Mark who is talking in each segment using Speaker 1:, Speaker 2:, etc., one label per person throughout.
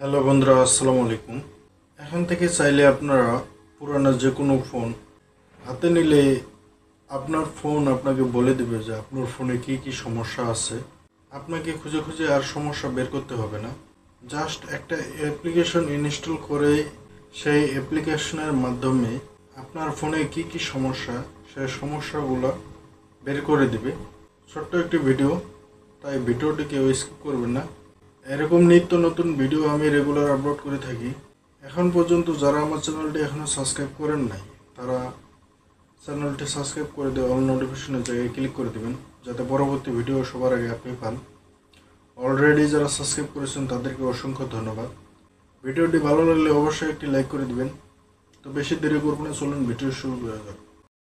Speaker 1: Hello বন্ধুরা, আসসালামু আলাইকুম। এখন থেকে চাইলে আপনারা পুরানো যে কোনো ফোন হাতে নিলে আপনার ফোন আপনাকে বলে দেবে যে আপনার ফোনে কি কি সমস্যা আছে। আপনাকে খুঁজে খুঁজে আর সমস্যা বের করতে হবে না। জাস্ট একটা অ্যাপ্লিকেশন ইনস্টল করে সেই অ্যাপ্লিকেশনের মাধ্যমে আপনার ফোনে কি কি সমস্যা সেই সমস্যাগুলো বের করে দিবে। ছোট্ট একটি ভিডিও, তাই ভিডিওটি কেউ স্কিপ করবেন না। এরকম নিত্য নতুন ভিডিও আমি রেগুলার আপলোড করে থাকি। এখন পর্যন্ত যারা আমার চ্যানেলটি এখনও সাবস্ক্রাইব করেন নাই, তারা চ্যানেলটি সাবস্ক্রাইব করে দিয়ে অল নোটিফিকেশনের জায়গায় ক্লিক করে দেবেন, যাতে পরবর্তী ভিডিও সবার আগে আপনি পান। অলরেডি যারা সাবস্ক্রাইব করেছেন তাদেরকে অসংখ্য ধন্যবাদ। ভিডিওটি ভালো লাগলে অবশ্যই একটি লাইক করে দিবেন। তো বেশি দেরি করব না, চলুন ভিডিও শুরু করা যাক।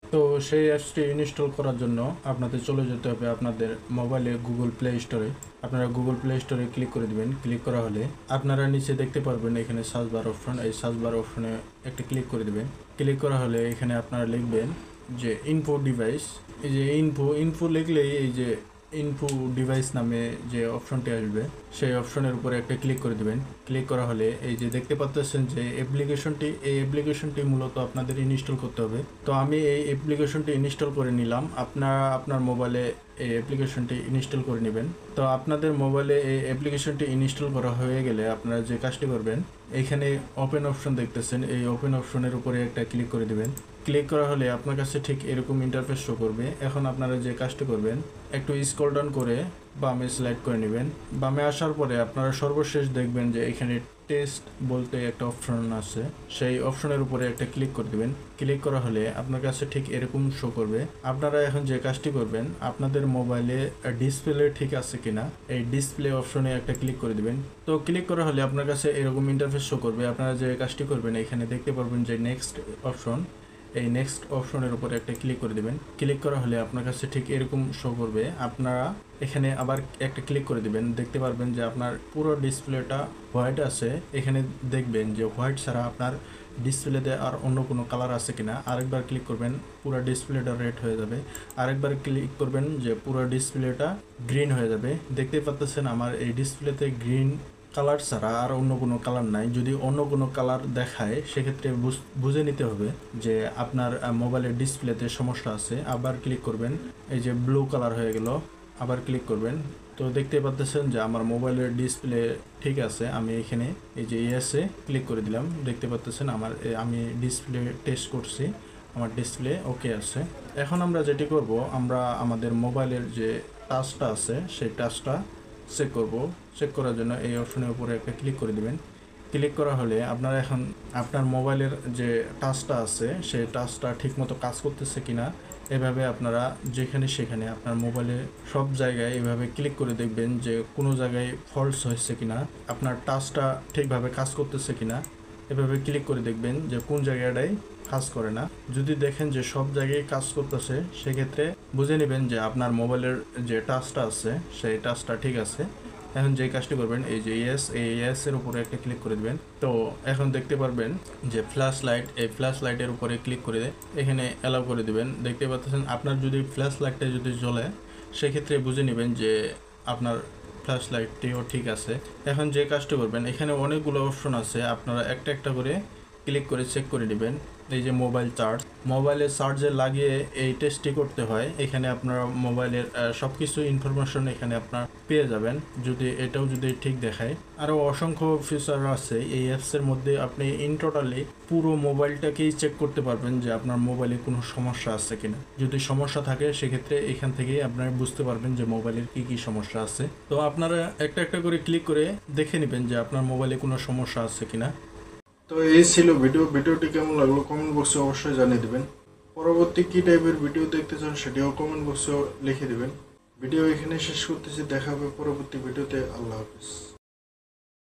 Speaker 2: তো সেই অ্যাপসটি ইনস্টল করার জন্য আপনাদের চলে যেতে হবে আপনাদের মোবাইলে গুগল প্লে স্টোরে। আপনারা গুগল প্লে স্টোরে ক্লিক করে দিবেন। ক্লিক করা হলে আপনারা নিচে দেখতে পারবেন এখানে সার্চ বার অপশন, এই সার্চ বার অপশনে একটা ক্লিক করে দিবেন। ক্লিক করা হলে এখানে আপনারা লিখবেন যে ইনফো ডিভাইস। এই যে ইনফো লিখলেই এই যে ইনফো ডিভাইস নামে যে অপশনটি আসবে সেই অপশনের উপরে একটা ক্লিক করে দিবেন। ক্লিক করা হলে এই যে দেখতে পাচ্ছেন যে এই অ্যাপ্লিকেশনটি মূলত আপনাদের ইনস্টল করতে হবে। তো আমি এই অ্যাপ্লিকেশনটি ইনস্টল করে নিলাম। আপনারা আপনার মোবাইলে এই অ্যাপ্লিকেশনটি ইনস্টল করে নেবেন। তো আপনাদের মোবাইলে এই অ্যাপ্লিকেশনটি ইনস্টল করা হয়ে গেলে আপনারা যে কাজটি করবেন, এখানে ওপেন অপশন দেখতেছেন, এই ওপেন অপশনের উপরে একটা ক্লিক করে দিবেন। ক্লিক করা হলে আপনার কাছে ঠিক এরকম ইন্টারফেস শো করবে। এখন আপনারা যে কাজটি করবেন, একটু স্ক্রল ডাউন করে বামে সিলেক্ট করে নেবেন। বামে আসার পরে আপনারা সর্বশেষ দেখবেন যে এখানে টেস্ট বলতে একটা অপশন আছে, সেই অপশনের উপরে একটা ক্লিক করে দেবেন। ক্লিক করা হলে আপনার কাছে ঠিক এরকম শো করবে। আপনারা এখন যে কাজটি করবেন, আপনাদের মোবাইলে ডিসপ্লে ঠিক আছে কিনা এই ডিসপ্লে অপশনে একটা ক্লিক করে দিবেন। তো ক্লিক করা হলে আপনার কাছে এরকম ইন্টারফেস শো করবে। আপনারা যে কাজটি করবেন, এখানে দেখতে পারবেন যে নেক্সট অপশন, এই নেক্সট অপশনের উপরে একটা ক্লিক করে দিবেন। ক্লিক করা হলে আপনার কাছে ঠিক এরকম শো করবে। আপনারা এখানে আবার একটা ক্লিক করে দিবেন। দেখতে পারবেন যে আপনার পুরো ডিসপ্লেটা হোয়াইট আছে। এখানে দেখবেন যে হোয়াইট ছাড়া আপনার ডিসপ্লেতে আর অন্য কোনো কালার আছে কিনা। আরেকবার ক্লিক করবেন, পুরো ডিসপ্লেটা রেড হয়ে যাবে। আরেকবার ক্লিক করবেন যে পুরো ডিসপ্লেটা গ্রিন হয়ে যাবে। দেখতেই পাচ্ছেন আমার এই ডিসপ্লেতে গ্রিন কালার ছাড়া আর অন্য কোনো কালার নাই। যদি অন্য কোনো কালার দেখায় সেক্ষেত্রে বুঝে নিতে হবে যে আপনার মোবাইলের ডিসপ্লেতে সমস্যা আছে। আবার ক্লিক করবেন, এই যে ব্লু কালার হয়ে গেল, আবার ক্লিক করবেন। তো দেখতে পাচ্ছেন যে আমার মোবাইলের ডিসপ্লে ঠিক আছে। আমি এখানে এই যে ইয়েসে ক্লিক করে দিলাম। দেখতে পাচ্ছেন আমি ডিসপ্লে টেস্ট করছি, আমার ডিসপ্লে ওকে আছে। এখন আমরা যেটি করব, আমরা আমাদের মোবাইলের যে টাচটা আছে সেই টাচটা চেক করব। চেক করার জন্য এই অপশনের উপরে একটা ক্লিক করে দিবেন। ক্লিক করা হলে আপনারা এখন আপনার মোবাইলের যে টাচটা আছে সেই টাচটা ঠিকমতো কাজ করতেছে কিনা এভাবে আপনারা যেখানে সেখানে আপনার মোবাইলে সব জায়গায় এভাবে ক্লিক করে দেখবেন যে কোনো জায়গায় ফল্টস হয়েছে কিনা, আপনার টাচটা ঠিকভাবে কাজ করতেছে কিনা। এভাবে ক্লিক করে দেখবেন যে কোন জায়গাটায় কাজ করে না। যদি দেখেন যে সব জায়গায় কাজ করতেছে, সেক্ষেত্রে বুঝে নেবেন যে আপনার মোবাইলের যে টাচটা আছে সেই টাচটা ঠিক আছে। এখন যে কাজটি করবেন, এই যে ইয়েস এর উপরে একটা ক্লিক করে দিবেন। তো এখন দেখতে পারবেন যে ফ্ল্যাশ লাইট, এই ফ্ল্যাশ লাইটের উপরে ক্লিক করে এখানে অ্যালাউ করে দিবেন। দেখতে পাচ্ছেন আপনার যদি ফ্ল্যাশ লাইটটা যদি জ্বলে, সেক্ষেত্রে বুঝে নেবেন যে আপনার ফ্ল্যাশ লাইটটিও ঠিক আছে। এখন যে কাজটি করবেন, এখানে অনেকগুলো অপশন আছে, আপনারা একটা একটা করে ক্লিক করে চেক করে নেবেন। এই যে মোবাইলের চার্জে লাগিয়ে এই টেস্টটি করতে হয়। এখানে আপনারা মোবাইলের সব কিছু ইনফরমেশন এখানে আপনার পেয়ে যাবেন, এটাও যদি ঠিক দেখায়। আরও অসংখ্য ফিচার আছে এই অ্যাপসের মধ্যে। আপনি ইন টোটালি পুরো মোবাইলটাকেই চেক করতে পারবেন যে আপনার মোবাইলে কোনো সমস্যা আছে কিনা। যদি সমস্যা থাকে সেক্ষেত্রে এখান থেকেই আপনারা বুঝতে পারবেন যে মোবাইলের কি কি সমস্যা আছে। তো আপনারা একটা একটা করে ক্লিক করে দেখে নেবেন যে আপনার মোবাইলে কোনো সমস্যা আছে কিনা।
Speaker 1: তো এই ছিল ভিডিওটি কেমন লাগলো কমেন্ট বক্সে অবশ্যই জানিয়ে দেবেন। পরবর্তী কী টাইপের ভিডিও দেখতে চান সেটিও কমেন্ট বক্সে লিখে দেবেন। ভিডিও এখানে শেষ করতেছি, দেখা হবে পরবর্তী ভিডিওতে। আল্লাহ হাফিজ।